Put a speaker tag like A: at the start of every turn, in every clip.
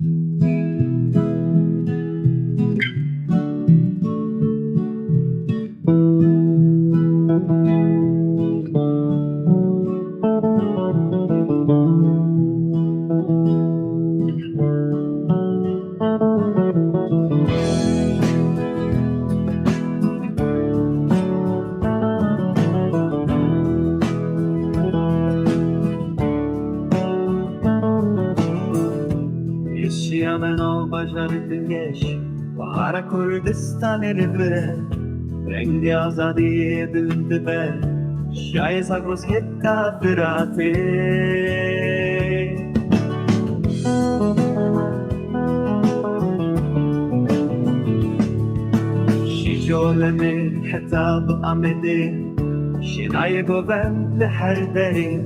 A: Yaşayamam o başarılı geç Bahara Kurdistan eribe Rengi azadiye döndü be Şayet sakros hetta firate Şişolemi heta bu amedi Şinayı govem lehar deri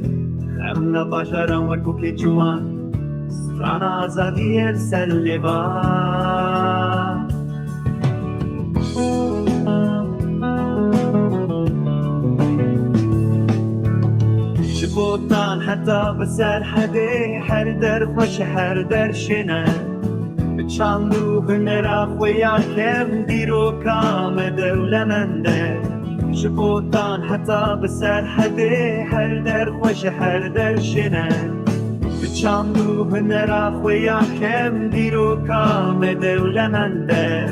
A: Emla başaran var kuki cuman Strana azadiye selleva شبوطان حتى بسر حدي حردر خوش حردر شنه بچاندو هنرا خویا کم دیرو کام دولمنده شبوطان حتى بسر حدي حردر خوش حردر شنه بچاندو هنرا خویا کم دیرو کام دولمنده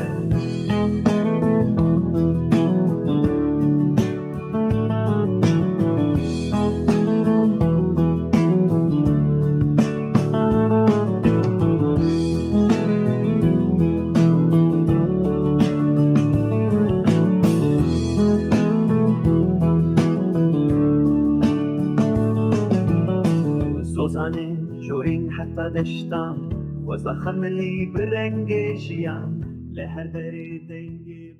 A: سوزانه شورین حتی دشتم وزخم لی برنگ شیام لهر دری دنگی